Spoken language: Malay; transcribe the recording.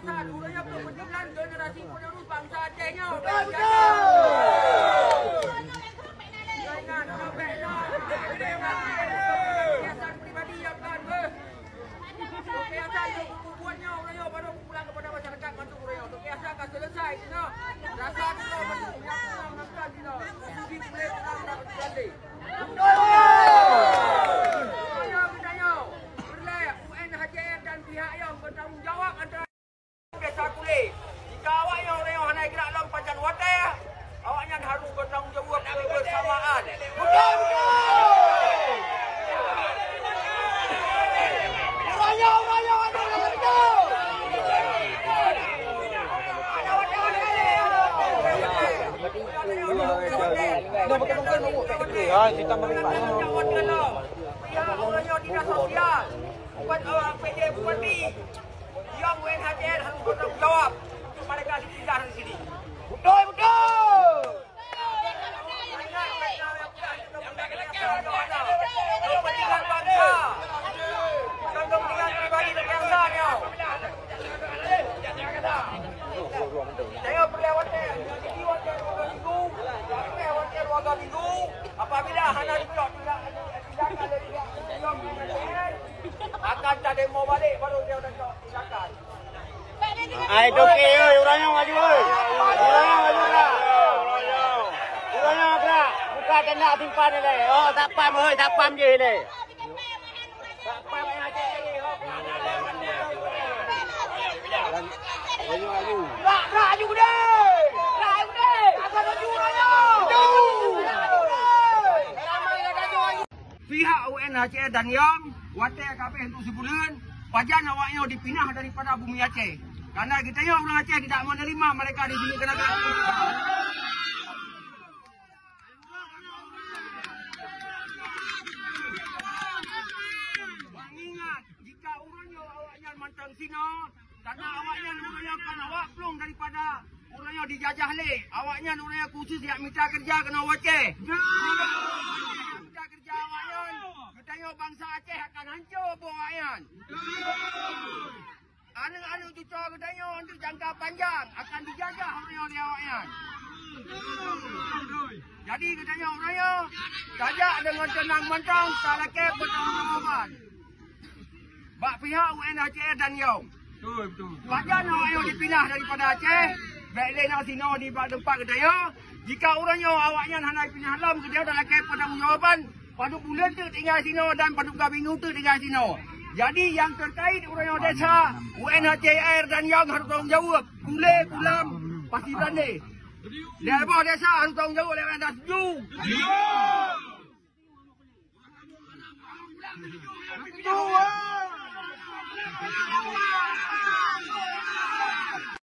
kebiasaan urusnya kepentingan generasi penerus bangsa Acehnya. Jangan sampai kebiasaan pribadi yang kan kebiasaan buatnya urusnya baru pulang kepada masyarakat mantuk urusnya. Kebiasaan akan selesai sino. Rasa kita menangkan sino. Di mulai perang dapat berhenti. Pihak yang bertanggungjawab antara desa Kuleh. Jika awaknya orang yang hanai gerak dalam pancaan wadah, awaknya harus bertanggungjawab kebersamaan. Betul! Pihak orangnya tidak sosial. Buat orang PJ Bupati yang UNHCR harus bertanggung jawab. Mereka ditinggal di sini. Betul, betul. Kepentingan bangsa. Kepentingan pribadi kebiasaannya. Saya berlewatnya di warga minggu. Apabila hana tidak akan tak demo balik baru dia dah tindakan. Ai okey oi, orangnya maju oi. Orangnya maju dah. Orangnya gerak. Buka tenda simpan ni le. Oh, tak pam oi, tak pam je le. Tak pam aja ni. Laju. Laju deh. Laju deh. Akan laju orangnya. Pihak UNHCR dan yang wadah kabeh untuk sebulan, pajan awaknya dipindah daripada bumi Aceh. Karena kita yang orang Aceh tidak menerima mereka di sini kena ingat, jika orangnya awaknya mantang sino, karena awaknya orangnya kan awak pelong daripada orangnya dijajah le. Awaknya orangnya khusus yang minta kerja kena Aceh. Minta kerja awaknya, kita bangsa Aceh akan hancur awaknya. Anak-anak cucu katanya untuk jangka panjang akan dijajah oleh awaknya. Jadi katanya orangnya jajak dengan tenang mentang tak lagi bertanggungjawab. Bak pihak UNHCR dan Yong. Betul. Pajan awaknya dipindah daripada Aceh, baik lena sino di tempat katanya. Jika orangnya awaknya hendak pindah alam katanya tak lagi bertanggungjawab. Paduk bulan tu tinggal sino dan paduk gabingu tu tinggal sino. Jadi yang terkait orang desa, UNHCR dan yang harus tanggung jawab. Kuleh, Kulam, Pasiran ni. Dari bawah desa harus tanggung jawab oleh orang dah setuju.